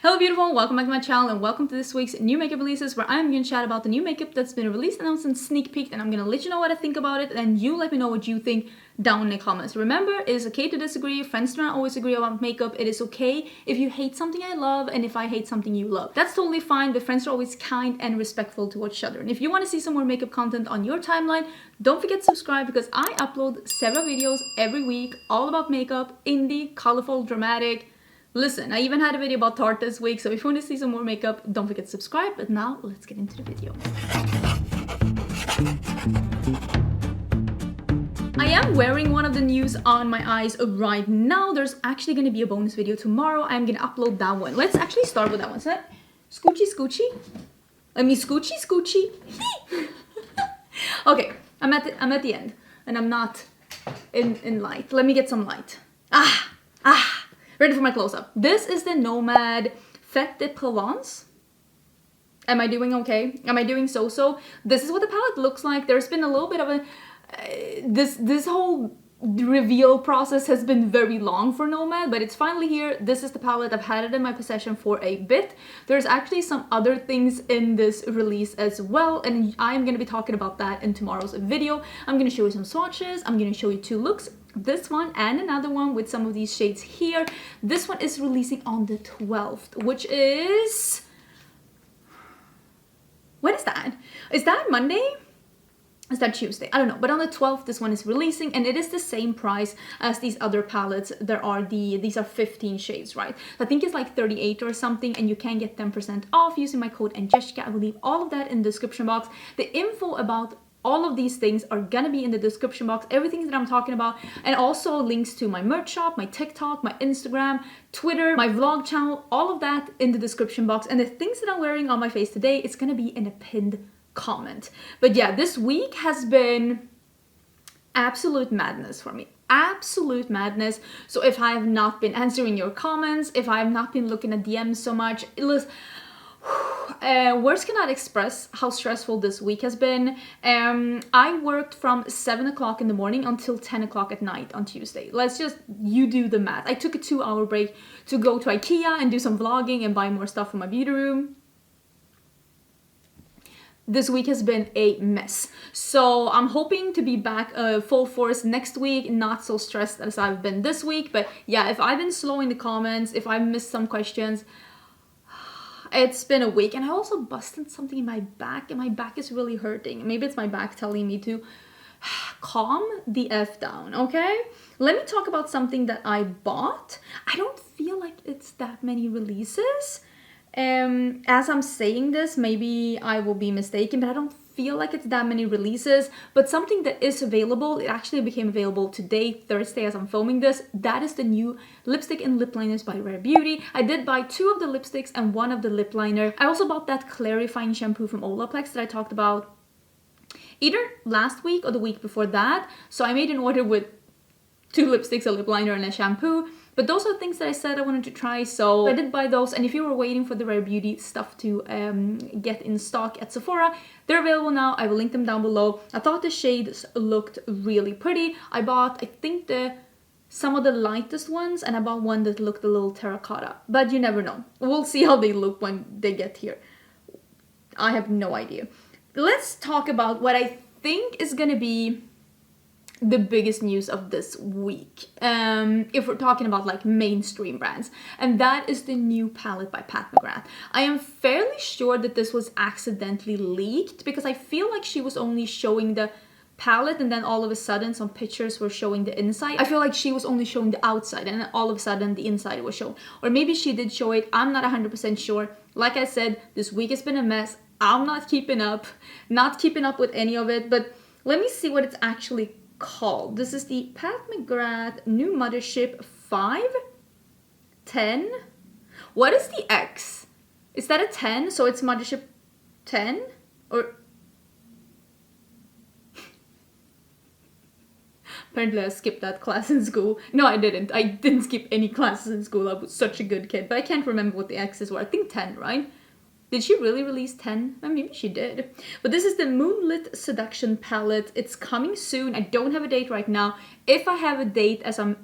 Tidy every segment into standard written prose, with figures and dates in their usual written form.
Hello beautiful, welcome back to my channel and welcome to this week's new makeup releases where I'm going to chat about the new makeup that's been released, announced and sneak peeked, and I'm going to let you know what I think about it and you let me know what you think down in the comments. Remember, it is okay to disagree, friends do not always agree about makeup, it is okay if you hate something I love and if I hate something you love. That's totally fine, but friends are always kind and respectful to each other. And if you want to see some more makeup content on your timeline, don't forget to subscribe because I upload several videos every week all about makeup, indie, colorful, dramatic. Listen, I even had a video about Tarte this week, so if you want to see some more makeup, don't forget to subscribe. But now, let's get into the video. I am wearing one of the news on my eyes right now. There's actually going to be a bonus video tomorrow. I'm going to upload that one. Let's actually start with that one. So, scoochy, scoochy. Let me scoochy, scoochy. Okay, I'm at the end, and I'm not in light. Let me get some light. Ready for my close-up. This is the Nomad Fêtes de Provence. Am I doing okay? Am I doing so-so? This is what the palette looks like. There's been a little bit of a... this whole reveal process has been very long for Nomad, but it's finally here. This is the palette. I've had it in my possession for a bit. There's actually some other things in this release as well, and I'm going to be talking about that in tomorrow's video. I'm going to show you some swatches. I'm going to show you two looks. This one and another one with some of these shades here. This one is releasing on the 12th, which is... When is that? Is that Monday? Is that Tuesday? I don't know. But on the 12th, this one is releasing, and it is the same price as these other palettes. These are 15 shades, right? I think it's like 38 or something, and you can get 10% off using my code Angelica. I will leave all of that in the description box. The info about all of these things are gonna be in the description box, everything that I'm talking about, and also links to my merch shop, my TikTok, my Instagram, Twitter, my vlog channel, all of that in the description box. And the things that I'm wearing on my face today, it's gonna be in a pinned comment. But yeah, this week has been absolute madness for me. Absolute madness. So if I have not been answering your comments, if I have not been looking at DMs so much, it was... words cannot express how stressful this week has been. I worked from 7 o'clock in the morning until 10 o'clock at night on Tuesday. You do the math. I took a 2-hour break to go to IKEA and do some vlogging and buy more stuff for my beauty room. This week has been a mess. So I'm hoping to be back full force next week, not so stressed as I've been this week. But yeah, if I've been slow in the comments, if I missed some questions, it's been a week. And I also busted something in my back, and my back is really hurting. Maybe it's my back telling me to calm the F down, okay? Let me talk about something that I bought. I don't feel like it's that many releases. As I'm saying this, maybe I will be mistaken, but I don't feel like it's that many releases. But something that is available, it actually became available today, Thursday, as I'm filming this. That is the new lipstick and lip liners by Rare Beauty. I did buy 2 of the lipsticks and 1 of the lip liner. I also bought that clarifying shampoo from Olaplex that I talked about either last week or the week before that. So I made an order with 2 lipsticks, a lip liner, and a shampoo. But those are things that I said I wanted to try, so I did buy those. And if you were waiting for the Rare Beauty stuff to get in stock at Sephora, they're available now. I will link them down below. I thought the shades looked really pretty. I bought, I think, some of the lightest ones, and I bought one that looked a little terracotta. But you never know. We'll see how they look when they get here. I have no idea. Let's talk about what I think is gonna be the biggest news of this week, if we're talking about like mainstream brands, and that is the new palette by Pat McGrath. I am fairly sure that this was accidentally leaked because I feel like she was only showing the palette and then all of a sudden some pictures were showing the inside. I feel like she was only showing the outside and then all of a sudden the inside was shown, or maybe she did show it. I'm not 100% sure. Like I said, this week has been a mess. I'm not keeping up with any of it, but let me see what it's actually called. This is the Pat McGrath new Mothership 5? 10? What is the X? Is that a 10? So it's Mothership 10? Or... Apparently I skipped that class in school. No, I didn't. I didn't skip any classes in school. I was such a good kid. But I can't remember what the X's were. I think 10, right? Did she really release 10? Well, maybe she did. But this is the Moonlit Seduction palette. It's coming soon. I don't have a date right now. If I have a date as I'm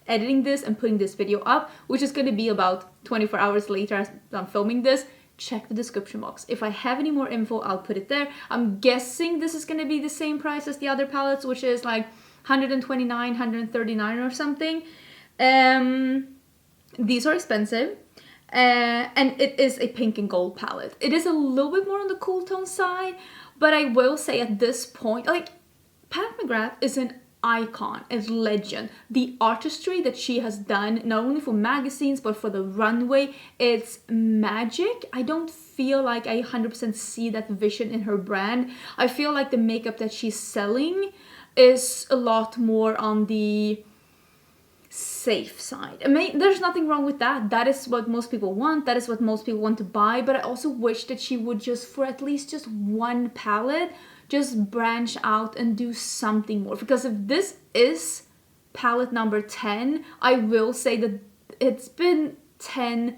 editing this and putting this video up, which is going to be about 24 hours later as I'm filming this. Check the description box. If I have any more info, I'll put it there. I'm guessing this is going to be the same price as the other palettes, which is like 129, 139 or something. These are expensive. And it is a pink and gold palette. It is a little bit more on the cool tone side, but I will say at this point, like, Pat McGrath is an icon, a legend. The artistry that she has done, not only for magazines, but for the runway, it's magic. I don't feel like I 100% see that vision in her brand. I feel like the makeup that she's selling is a lot more on the safe side. I mean, there's nothing wrong with that. That is what most people want. That is what most people want to buy. But I also wish that she would just, for at least just one palette, just branch out and do something more. Because if this is palette number 10, I will say that it's been 10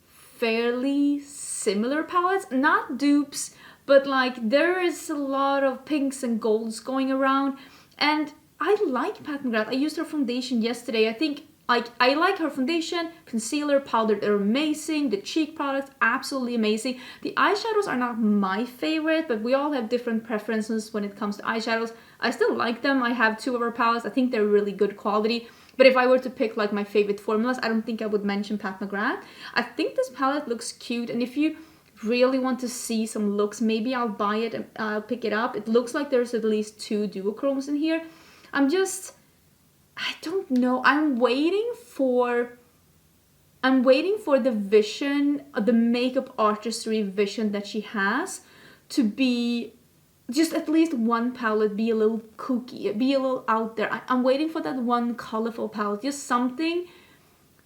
fairly similar palettes. Not dupes, but like there is a lot of pinks and golds going around. And I like Pat McGrath. I used her foundation yesterday. I think I like her foundation, concealer, powder. They're amazing. The cheek products, absolutely amazing. The eyeshadows are not my favorite, but we all have different preferences when it comes to eyeshadows. I still like them. I have 2 of her palettes. I think they're really good quality. But if I were to pick like my favorite formulas, I don't think I would mention Pat McGrath. I think this palette looks cute, and if you really want to see some looks, maybe I'll buy it and I'll pick it up. It looks like there's at least 2 duochromes in here. I don't know. I'm waiting for the vision, the makeup artistry vision that she has to be just at least one palette, be a little kooky, be a little out there. I'm waiting for that one colorful palette, just something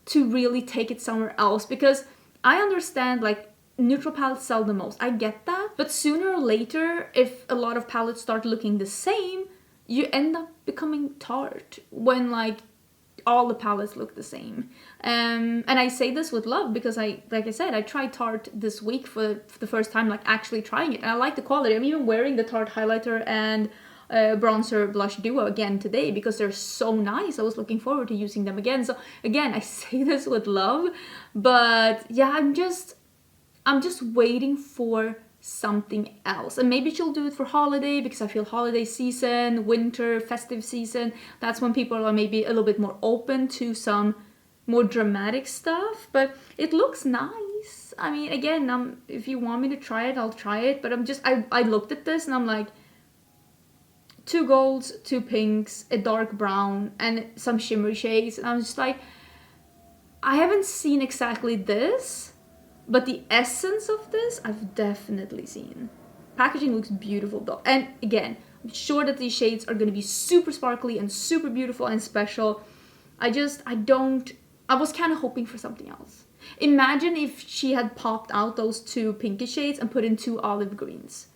to really take it somewhere else, because I understand like neutral palettes sell the most. I get that. But sooner or later, if a lot of palettes start looking the same, you end up becoming tart when like all the palettes look the same. And I say this with love because like I said, I tried Tarte this week for the first time, like actually trying it. And I like the quality. I'm even wearing the Tarte highlighter and bronzer blush duo again today because they're so nice. I was looking forward to using them again. So again, I say this with love, but yeah, I'm just waiting for something else. And maybe she'll do it for holiday, because I feel holiday season, winter, festive season, that's when people are maybe a little bit more open to some more dramatic stuff. But it looks nice. I mean, again, if you want me to try it, I'll try it. But I looked at this and I'm like, 2 golds, 2 pinks, a dark brown, and some shimmery shades. And I'm just like, I haven't seen exactly this, but the essence of this, I've definitely seen. Packaging looks beautiful though. And again, I'm sure that these shades are going to be super sparkly and super beautiful and special. I was kind of hoping for something else. Imagine if she had popped out those 2 pinkish shades and put in 2 olive greens.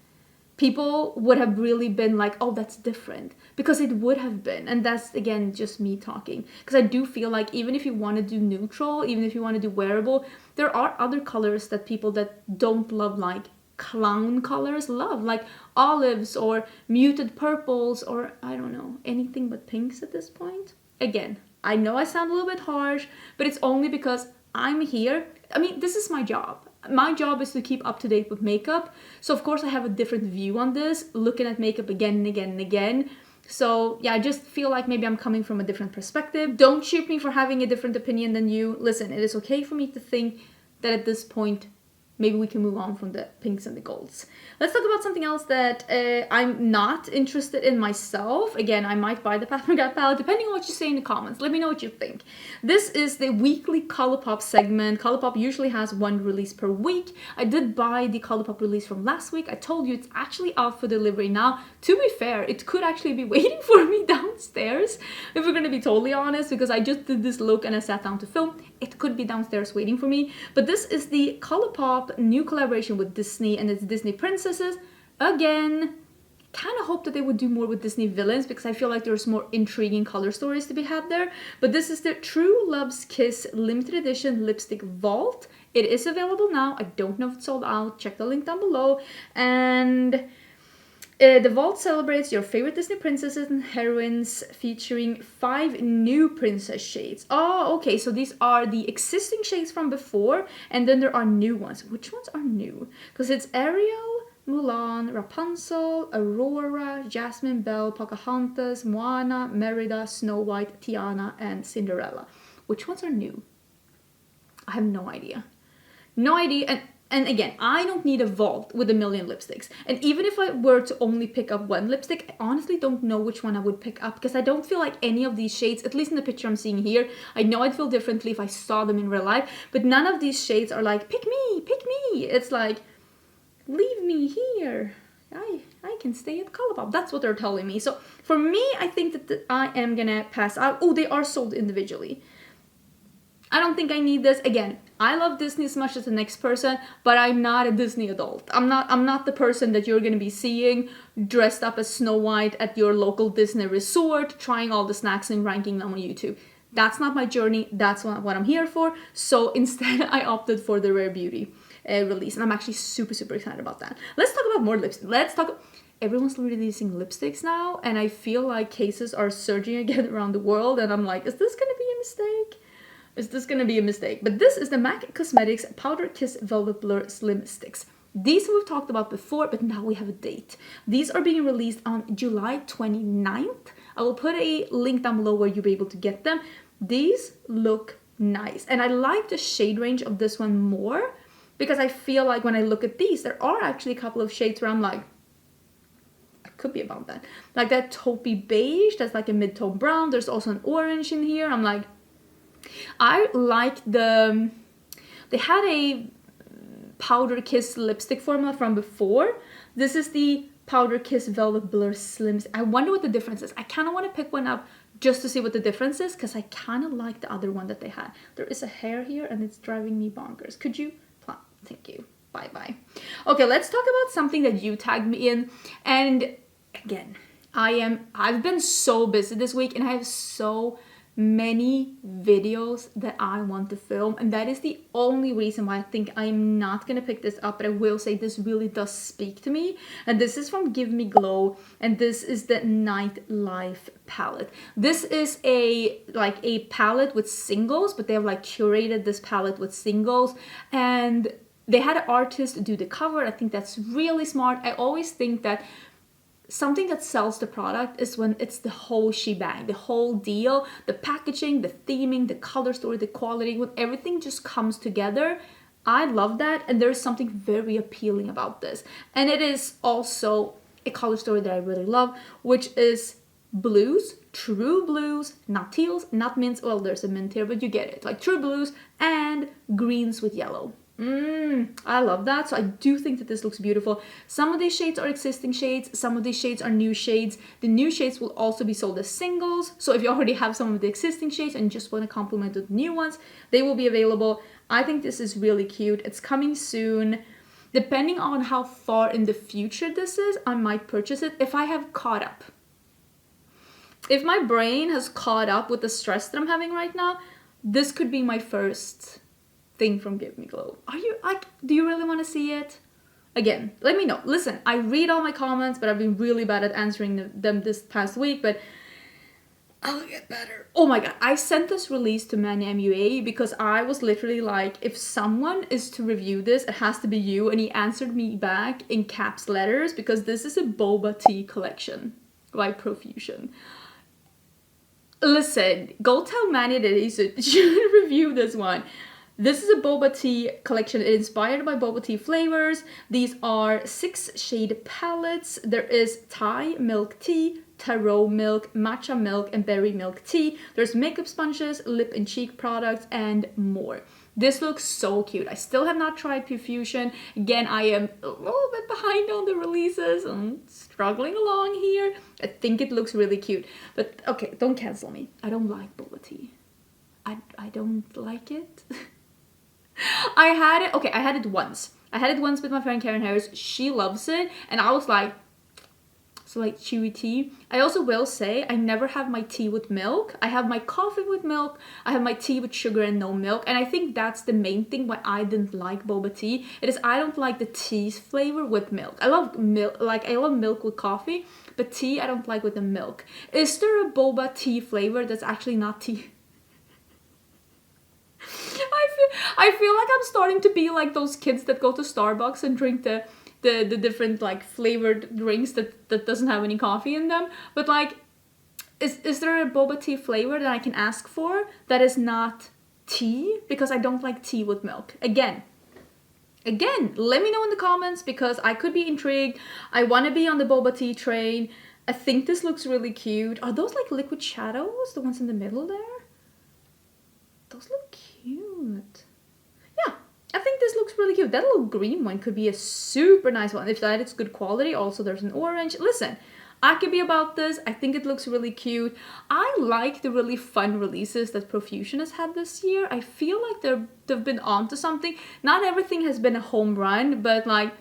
People would have really been like, oh, that's different. Because it would have been. And that's, again, just me talking. Because I do feel like even if you want to do neutral, even if you want to do wearable, there are other colors that people that don't love, like clown colors, love. Like olives or muted purples or, I don't know, anything but pinks at this point. Again, I know I sound a little bit harsh, but it's only because I'm here. I mean, this is my job. My job is to keep up to date with makeup. So of course I have a different view on this, looking at makeup again and again and again. So yeah, I just feel like maybe I'm coming from a different perspective. Don't shoot me for having a different opinion than you. Listen, it is okay for me to think that at this point, maybe we can move on from the pinks and the golds. Let's talk about something else that I'm not interested in myself. Again, I might buy the Pat McGrath palette, depending on what you say in the comments. Let me know what you think. This is the weekly Colourpop segment. Colourpop usually has 1 release per week. I did buy the Colourpop release from last week. I told you it's actually out for delivery now. To be fair, it could actually be waiting for me downstairs, if we're gonna be totally honest, because I just did this look and I sat down to film. It could be downstairs waiting for me. But this is the Colourpop new collaboration with Disney and its Disney princesses. Again, kind of hope that they would do more with Disney villains, because I feel like there's more intriguing color stories to be had there. But this is the True Love's Kiss limited edition lipstick vault. It is available now. I don't know if it's sold out. Check the link down below. And The vault celebrates your favorite Disney princesses and heroines, featuring 5 new princess shades. Oh, okay, so these are the existing shades from before, and then there are new ones. Which ones are new? Because it's Ariel, Mulan, Rapunzel, Aurora, Jasmine, Belle, Pocahontas, Moana, Merida, Snow White, Tiana, and Cinderella. Which ones are new? I have no idea. No idea. And again, I don't need a vault with a million lipsticks. And even if I were to only pick up one lipstick, I honestly don't know which one I would pick up, because I don't feel like any of these shades, at least in the picture I'm seeing here, I know I'd feel differently if I saw them in real life, but none of these shades are like, pick me, pick me. It's like, leave me here. I can stay at Colourpop. That's what they're telling me. So for me, I think that I am gonna pass out. Oh, they are sold individually. I don't think I need this. Again, I love Disney as much as the next person, but I'm not a Disney adult. I'm not the person that you're gonna be seeing dressed up as Snow White at your local Disney resort, trying all the snacks and ranking them on YouTube. That's not my journey. That's what I'm here for. So instead, I opted for the Rare Beauty release, and I'm actually super excited about that. Let's talk about more lipsticks. Everyone's releasing lipsticks now, and I feel like cases are surging again around the world, and I'm like, is this gonna be a mistake? Is this gonna be a mistake? But this is the MAC Cosmetics Powder Kiss Velvet Blur Slim Sticks. These we've talked about before, but now we have a date. These are being released on July 29th. I will put a link down below where you'll be able to get them. These look nice, and I like the shade range of this one more, because I feel like when I look at these, there are actually a couple of shades where I'm like, I could be about that. Like that taupey beige, that's like a mid-tone brown. There's also an orange in here. I'm like, I like they had a Powder Kiss lipstick formula from before. This is the Powder Kiss Velvet Blur Slims. I wonder what the difference is. I kind of want to pick one up just to see what the difference is, because I kind of like the other one that they had. There is a hair here and it's driving me bonkers. Could you? Thank you. Bye. Okay, let's talk about something that you tagged me in. And again, I've been so busy this week, and I have so many videos that I want to film, and that is the only reason why I think I'm not gonna pick this up. But I will say this really does speak to me, and this is from Give Me Glow, and this is the Nightlife palette. This is a palette with singles, but they have like curated this palette with singles, and they had an artist do the cover. I think that's really smart. I always think that something that sells the product is when it's the whole shebang, the whole deal, the packaging, the theming, the color story, the quality, when everything just comes together. I love that, and there's something very appealing about this. And it is also a color story that I really love, which is blues, true blues, not teals, not mints. Well, there's a mint here, but you get it. Like true blues and greens with yellow. I love that. So I do think that this looks beautiful. Some of these shades are existing shades. Some of these shades are new shades. The new shades will also be sold as singles. So if you already have some of the existing shades and just want to complement with new ones, they will be available. I think this is really cute. It's coming soon. Depending on how far in the future this is, I might purchase it if I have caught up. If my brain has caught up with the stress that I'm having right now, this could be my first thing from Give Me Glow. Are you like, do you really want to see it? Again, let me know. Listen, I read all my comments, but I've been really bad at answering them this past week, but I'll get better. Oh my god, I sent this release to Manny MUA because I was literally like, if someone is to review this, it has to be you, and he answered me back in caps letters, because this is a boba tea collection by Profusion. Listen, go tell Manny that he should review this one. This is a boba tea collection. It's inspired by boba tea flavors. These are 6 shade palettes. There is Thai milk tea, taro milk, matcha milk, and berry milk tea. There's makeup sponges, lip and cheek products, and more. This looks so cute. I still have not tried Profusion. Again, I am a little bit behind on the releases. I'm struggling along here. I think it looks really cute. But okay, don't cancel me. I don't like boba tea. I don't like it. I had it once. I had it once with my friend Karen Harris. She loves it, and I was like, so like chewy tea. I also will say I never have my tea with milk. I have my coffee with milk, I have my tea with sugar and no milk, and I think that's the main thing why I didn't like boba tea. It is I don't like the tea flavor with milk. I love milk, like I love milk with coffee, but tea I don't like with the milk. Is there a boba tea flavor that's actually not tea? I feel like I'm starting to be like those kids that go to Starbucks and drink the different like flavored drinks that doesn't have any coffee in them. But like, is there a boba tea flavor that I can ask for that is not tea? Because I don't like tea with milk. Again, let me know in the comments because I could be intrigued. I want to be on the boba tea train. I think this looks really cute. Are those like liquid shadows? The ones in the middle there? Those look cute. Yeah, I think this looks really cute. That little green one could be a super nice one. If that is good quality. Also, there's an orange. Listen, I could be about this. I think it looks really cute. I like the really fun releases that Profusion has had this year. I feel like they've been onto something. Not everything has been a home run, but like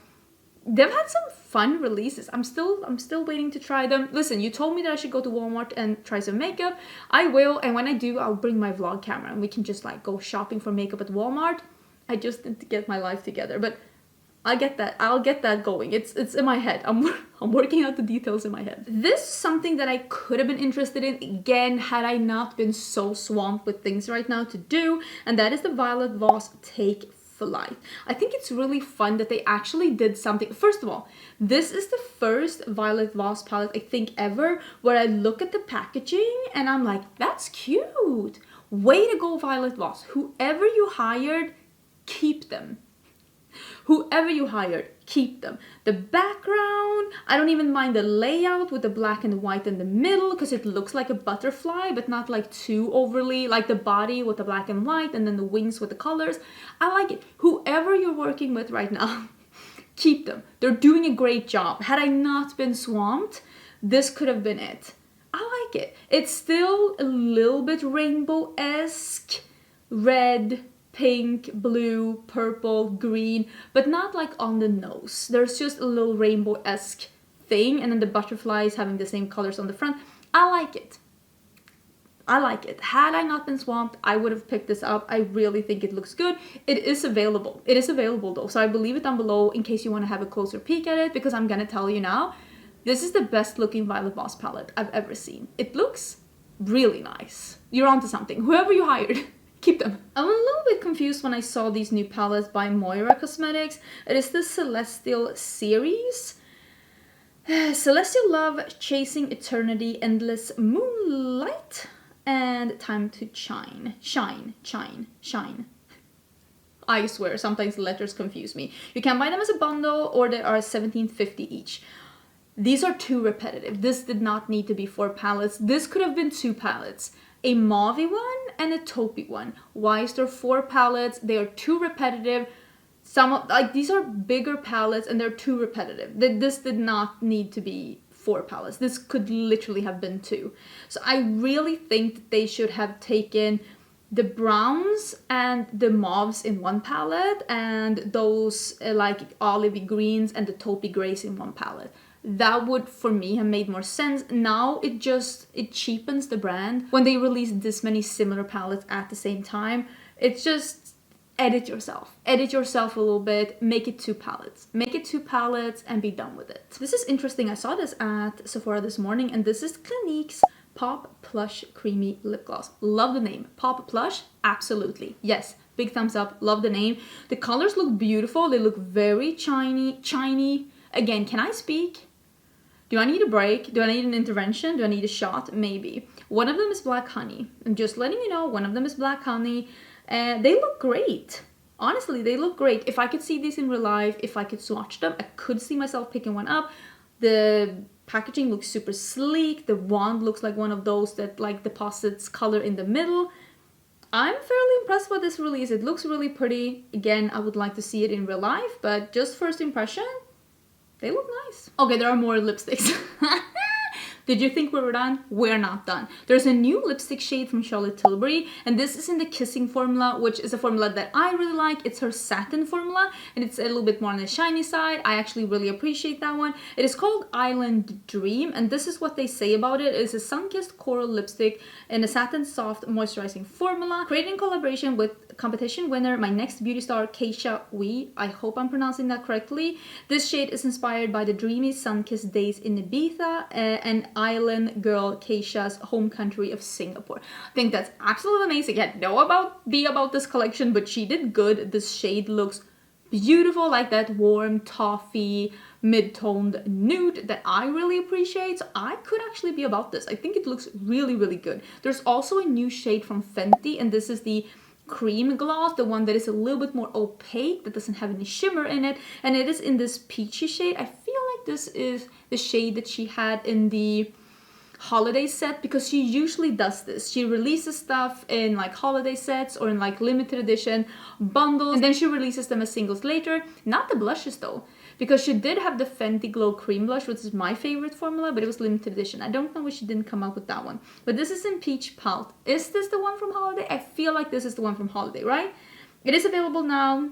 they've had some fun releases. I'm still waiting to try them. Listen, you told me that I should go to Walmart and try some makeup. I will, and when I do, I'll bring my vlog camera and we can just like go shopping for makeup at Walmart. I just need to get my life together, but I'll get that going. It's in my head. I'm working out the details in my head. This is something that I could have been interested in again had I not been so swamped with things right now to do, and that is the Violet Voss Take Flight. I think it's really fun that they actually did something. First of all, this is the first Violet Voss palette I think ever where I look at the packaging and I'm like, that's cute. Way to go, Violet Voss. Whoever you hired, keep them. Whoever you hired, keep them. The background, I don't even mind the layout with the black and white in the middle because it looks like a butterfly, but not like too overly, like the body with the black and white and then the wings with the colors. I like it. Whoever you're working with right now, keep them. They're doing a great job. Had I not been swamped, this could have been it. I like it. It's still a little bit rainbow-esque, red, pink, blue, purple, green, but not like on the nose. There's just a little rainbow-esque thing, and then the butterflies having the same colors on the front. I like it. I like it. Had I not been swamped, I would have picked this up. I really think it looks good. It is available. It is available though, so I will leave it down below in case you want to have a closer peek at it, because I'm gonna tell you now, this is the best looking Violet Voss palette I've ever seen. It looks really nice. You're onto something. Whoever you hired, keep them. I'm a little bit confused when I saw these new palettes by Moira Cosmetics. It is the Celestial Series. Celestial Love, Chasing Eternity, Endless Moonlight, and Time to Shine. Shine. I swear, sometimes the letters confuse me. You can buy them as a bundle or they are $17.50 each. These are too repetitive. This did not need to be 4 palettes. This could have been 2 palettes. A mauvey one and a taupey one. Why is there 4 palettes? They are too repetitive. These are bigger palettes and they're too repetitive. This did not need to be 4 palettes. This could literally have been 2. So I really think that they should have taken the browns and the mauves in one palette and those like olivey greens and the taupey grays in one palette. That would, for me, have made more sense. Now it cheapens the brand when they release this many similar palettes at the same time. It's just edit yourself a little bit, make it 2 palettes. Make it 2 palettes and be done with it. This is interesting. I saw this at Sephora this morning and this is Clinique's Pop Plush Creamy Lip Gloss. Love the name. Pop Plush? Absolutely. Yes. Big thumbs up. Love the name. The colors look beautiful. They look very shiny. Again, can I speak? Do I need a break? Do I need an intervention? Do I need a shot? Maybe. One of them is Black Honey. I'm just letting you know, one of them is Black Honey. They look great. Honestly, they look great. If I could see these in real life, if I could swatch them, I could see myself picking one up. The packaging looks super sleek. The wand looks like one of those that like deposits color in the middle. I'm fairly impressed with this release. It looks really pretty. Again, I would like to see it in real life, but just first impression, they look nice. Okay, there are more lipsticks. Did you think we were done? We're not done. There's a new lipstick shade from Charlotte Tilbury, and this is in the Kissing formula, which is a formula that I really like. It's her satin formula, and it's a little bit more on the shiny side. I actually really appreciate that one. It is called Island Dream, and this is what they say about it. It's a sun-kissed coral lipstick in a satin soft moisturizing formula, created in collaboration with competition winner, my next beauty star, K.I.S.I.N.G. I hope I'm pronouncing that correctly. This shade is inspired by the dreamy sun-kissed days in Ibiza and island girl K.I.S.I.'s home country of Singapore. I think that's absolutely amazing. I had no idea about this collection, but she did good. This shade looks beautiful, like that warm toffee mid-toned nude that I really appreciate. So I could actually be about this. I think it looks really, really good. There's also a new shade from Fenty, and this is the cream gloss, the one that is a little bit more opaque, that doesn't have any shimmer in it, and it is in this peachy shade. I feel like this is the shade that she had in the holiday set, because she usually does this. She releases stuff in like holiday sets or in like limited edition bundles, and then she releases them as singles later. Not the blushes though, because she did have the Fenty Glow Cream Blush, which is my favorite formula, but it was limited edition. I don't know why she didn't come out with that one. But this is in Peach Palt. Is this the one from Holiday? I feel like this is the one from Holiday, right? It is available now.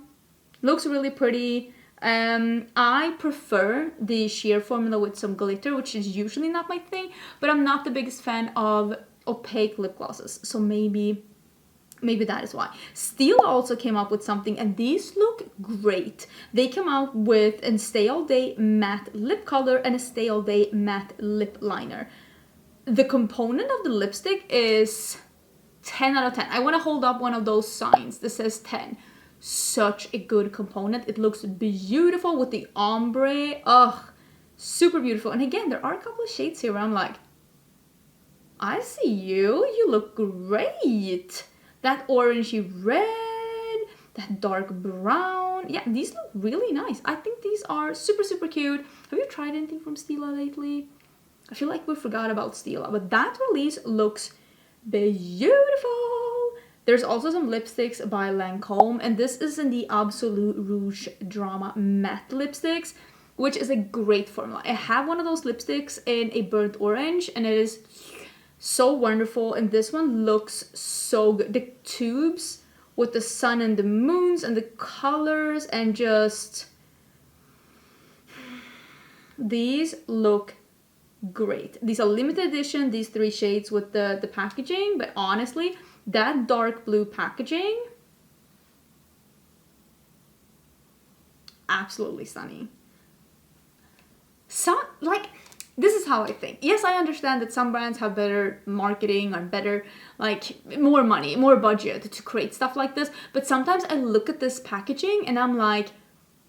Looks really pretty. I prefer the sheer formula with some glitter, which is usually not my thing, but I'm not the biggest fan of opaque lip glosses. So maybe that is why. Stila also came up with something, and these look great. They came out with a Stay All Day matte lip color and a Stay All Day matte lip liner. The component of the lipstick is 10 out of 10. I want to hold up one of those signs that says 10. Such a good component. It looks beautiful with the ombre. Ugh, super beautiful. And again, there are a couple of shades here where I'm like, I see you. You look great. That orangey red, that dark brown. Yeah, these look really nice. I think these are super, super cute. Have you tried anything from Stila lately? I feel like we forgot about Stila, but that release looks beautiful. There's also some lipsticks by Lancome, and this is in the Absolute Rouge Drama Matte Lipsticks, which is a great formula. I have one of those lipsticks in a burnt orange, and it is so wonderful, and this one looks so good. The tubes with the sun and the moons and the colors, and just these look great. These are limited edition, these 3 shades with the packaging, but honestly, that dark blue packaging, absolutely stunning. So, like, this is how I think. Yes, I understand that some brands have better marketing or better, like, more money, more budget to create stuff like this, but sometimes I look at this packaging and I'm like,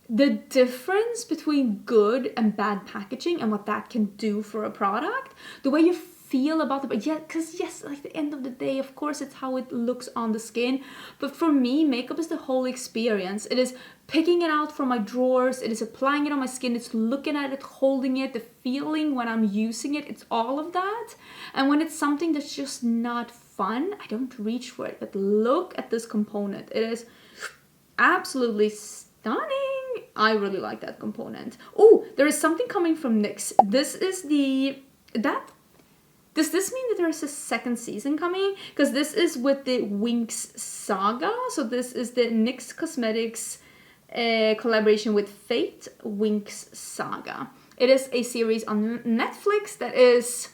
the difference between good and bad packaging and what that can do for a product, the way you feel about it. But yeah, because yes, like the end of the day, of course, it's how it looks on the skin. But for me, makeup is the whole experience. It is picking it out from my drawers. It is applying it on my skin. It's looking at it, holding it, the feeling when I'm using it. It's all of that. And when it's something that's just not fun, I don't reach for it. But look at this component. It is absolutely stunning. I really like that component. Oh, there is something coming from NYX. This is does this mean that there's a second season coming? Because this is with the Winx Saga. So this is the NYX Cosmetics collaboration with Fêtes Winx Saga. It is a series on Netflix that is,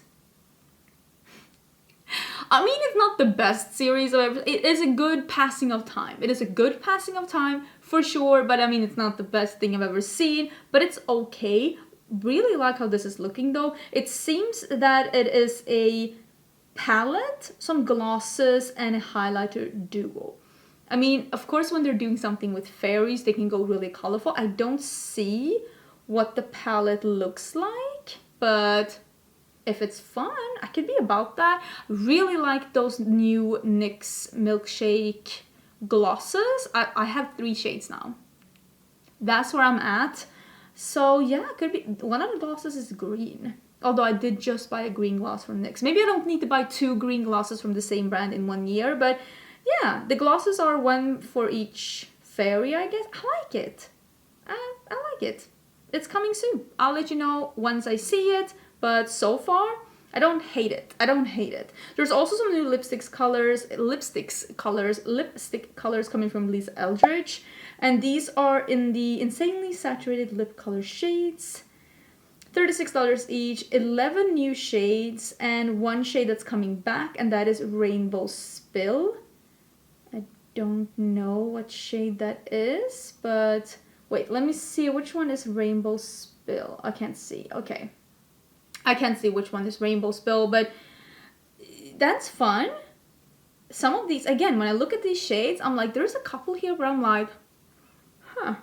I mean, it's not the best series of ever. It is a good passing of time. It is a good passing of time for sure, but I mean, it's not the best thing I've ever seen, but it's okay. Really like how this is looking though. It seems that it is a palette, some glosses, and a highlighter duo. I mean, of course, when they're doing something with fairies, they can go really colorful. I don't see what the palette looks like, but if it's fun, I could be about that. Really like those new NYX Milkshake glosses. I have 3 shades now. That's where I'm at. So yeah, could be. One of the glosses is green. Although I did just buy a green gloss from NYX. Maybe I don't need to buy 2 green glosses from the same brand in 1 year. But yeah, the glosses are 1 for each fairy, I guess. I like it. I like it. It's coming soon. I'll let you know once I see it. But so far, I don't hate it. I don't hate it. There's also some new lipstick colors coming from Lisa Eldridge. And these are in the Insanely Saturated Lip Color shades. $36 each, 11 new shades, and one shade that's coming back, and that is Rainbow Spill. I don't know what shade that is, but wait, let me see which one is Rainbow Spill. I can't see. Okay. I can't see which one is Rainbow Spill, but that's fun. Some of these, again, when I look at these shades, I'm like, there's a couple here where I'm like, huh.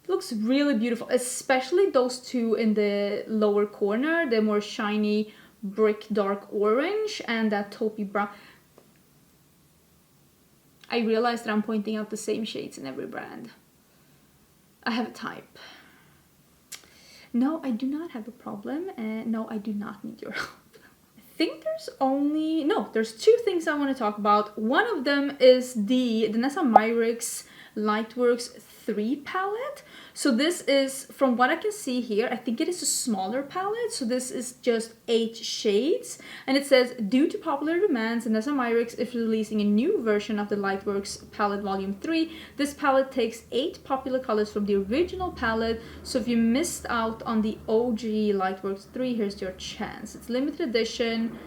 It looks really beautiful, especially those two in the lower corner, the more shiny brick dark orange and that taupey brown. I realized that I'm pointing out the same shades in every brand. I have a type. No, I do not have a problem, and no, I do not need your help. I think there's two things I want to talk about. One of them is the Danessa Myricks Lightworks 3 palette. So this is, from what I can see here, I think it is a smaller palette. So this is just 8 shades. And it says, due to popular demands, Danessa Myricks is releasing a new version of the Lightworks palette volume 3. This palette takes 8 popular colors from the original palette. So if you missed out on the OG Lightworks 3, here's your chance. It's limited edition.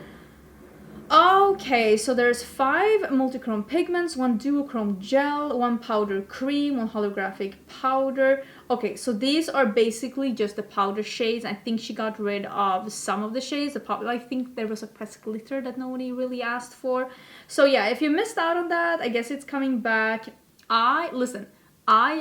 Okay, so there's 5 multichrome pigments, 1 duochrome gel, 1 powder cream, 1 holographic powder. Okay, so these are basically just the powder shades. I think she got rid of some of the shades. I think there was a pressed glitter that nobody really asked for. So yeah, if you missed out on that, I guess it's coming back. I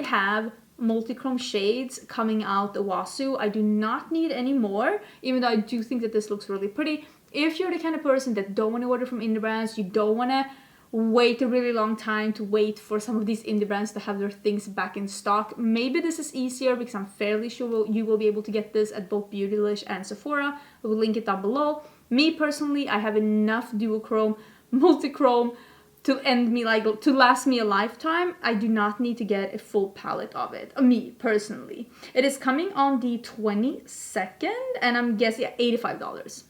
have multichrome shades coming out the wazoo. I do not need any more, even though I do think that this looks really pretty. If you're the kind of person that don't want to order from indie brands, you don't want to wait a really long time to wait for some of these indie brands to have their things back in stock, maybe this is easier because I'm fairly sure you will be able to get this at both Beautylish and Sephora. I will link it down below. Me personally, I have enough duochrome, multichrome to last me a lifetime. I do not need to get a full palette of it. Me personally. It is coming on the 22nd, and I'm guessing $85.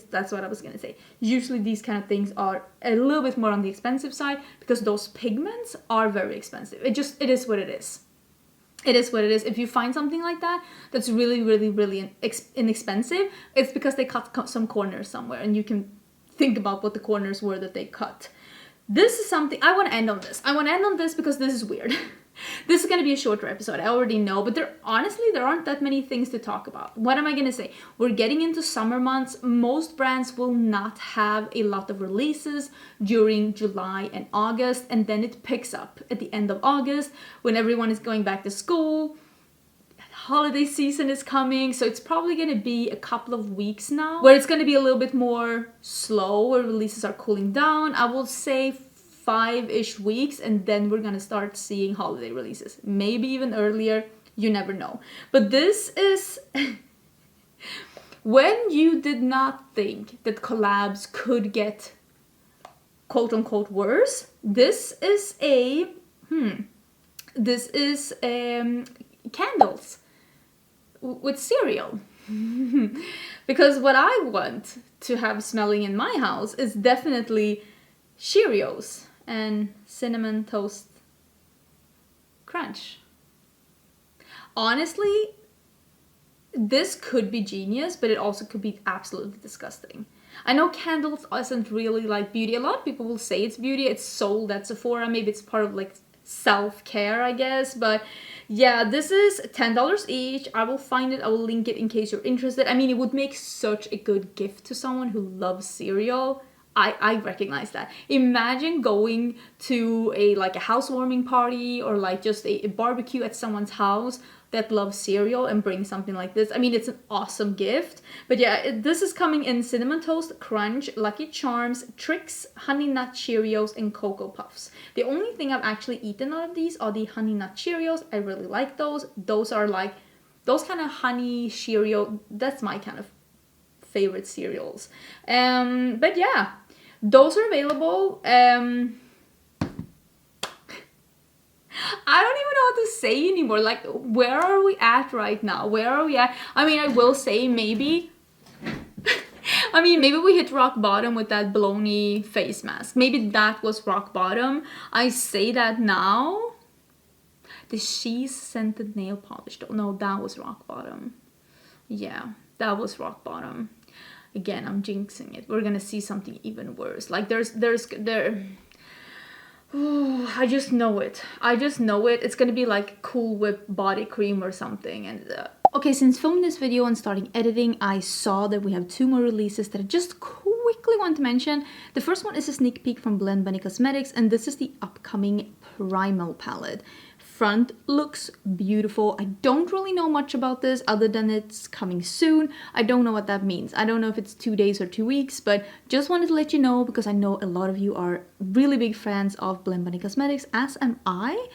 That's what I was gonna say. Usually these kind of things are a little bit more on the expensive side because those pigments are very expensive. It is what it is. It is what it is. If you find something like that that's really, really, really inexpensive, it's because they cut some corners somewhere, and you can think about what the corners were that they cut. This is something I want to end on this. I want to end on this because this is weird. This is going to be a shorter episode, I already know, but there aren't that many things to talk about. What am I going to say? We're getting into summer months. Most brands will not have a lot of releases during July and August, and then it picks up at the end of August when everyone is going back to school. Holiday season is coming, so it's probably going to be a couple of weeks now where it's going to be a little bit more slow, where releases are cooling down. I will say 5-ish weeks, and then we're gonna start seeing holiday releases. Maybe even earlier, you never know. But this is when you did not think that collabs could get quote-unquote worse. This is candles with cereal. Because what I want to have smelling in my house is definitely Cheerios and Cinnamon Toast Crunch. Honestly, this could be genius, but it also could be absolutely disgusting. I know candles isn't really like beauty. A lot of people will say it's beauty. It's sold at Sephora. Maybe it's part of like self-care, I guess. But yeah, this is $10 each. I will find it. I will link it in case you're interested. I mean, it would make such a good gift to someone who loves cereal. I recognize that. Imagine going to a housewarming party or like just a barbecue at someone's house that loves cereal and bring something like this. I mean, it's an awesome gift. But yeah, this is coming in Cinnamon Toast Crunch, Lucky Charms, Trix, Honey Nut Cheerios, and Cocoa Puffs. The only thing I've actually eaten out of these are the Honey Nut Cheerios. I really like those. Those are like, those kind of honey Cheerio, that's my kind of favorite cereals. But yeah, those are available. I don't even know what to say anymore. Like, where are we at right now? Where are we at? I mean, I will say maybe I mean, maybe we hit rock bottom with that baloney face mask. Maybe that was rock bottom. I say that now. The cheese scented nail polish. No, that was rock bottom. Yeah, that was rock bottom. Again, I'm jinxing it. We're gonna see something even worse. Like there. Oh, I just know it. I just know it. It's gonna be like Cool Whip body cream or something. And okay, since filming this video and starting editing, I saw that we have 2 more releases that I just quickly want to mention. The first one is a sneak peek from Blend Cosmetics, and this is the upcoming Primal palette. Front looks beautiful. I don't really know much about this other than it's coming soon. I don't know what that means. I don't know if it's 2 days or 2 weeks, but just wanted to let you know because I know a lot of you are really big fans of Blend Cosmetics, as am I.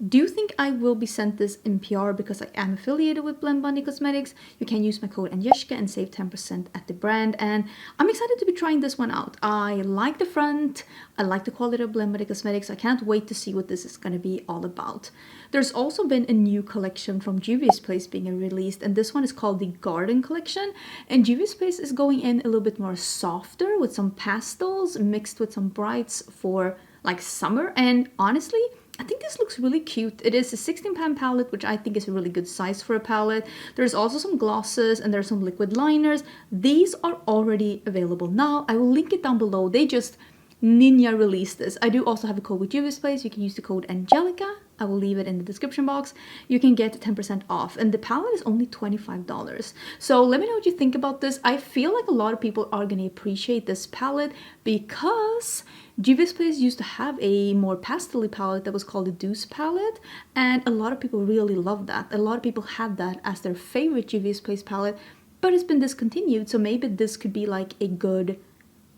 Do you think I will be sent this in PR because I am affiliated with Blend Cosmetics? You can use my code Angelica and save 10% at the brand, and I'm excited to be trying this one out. I like the front. I like the quality of Blend Cosmetics. I can't wait to see what this is going to be all about. There's also been a new collection from Juvia's Place being released, and this one is called the Garden Collection. And Juvia's Place is going in a little bit more softer with some pastels mixed with some brights for like summer. And honestly, I think this looks really cute. It is a 16-pan palette, which I think is a really good size for a palette. There's also some glosses and there's some liquid liners. These are already available now. I will link it down below. They just ninja released this. I do also have a code with Juvia's Place. You can use the code Angelica. I will leave it in the description box. You can get 10% off, and the palette is only $25. So let me know what you think about this. I feel like a lot of people are gonna appreciate this palette because Juvia's Place used to have a more pastel-y palette that was called the Deuce palette, and a lot of people really love that. A lot of people had that as their favorite Juvia's Place palette, but it's been discontinued, so maybe this could be like a good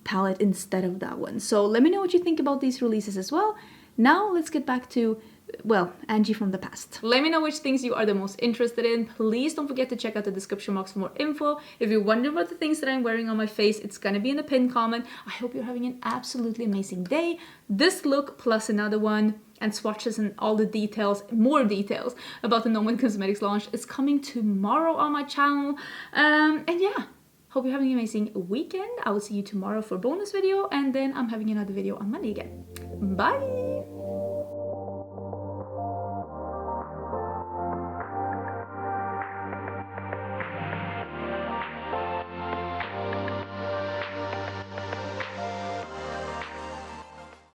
palette instead of that one. So let me know what you think about these releases as well. Now let's get back to, well, Angie from the past. Let me know which things you are the most interested in. Please don't forget to check out the description box for more info. If you're wondering about the things that I'm wearing on my face, it's gonna be in the pinned comment. I hope you're having an absolutely amazing day. This look plus another one and swatches and all the details, more details about the Nomad Cosmetics launch is coming tomorrow on my channel. And yeah. Hope you're having an amazing weekend. I will see you tomorrow for a bonus video, and then I'm having another video on Monday again. Bye!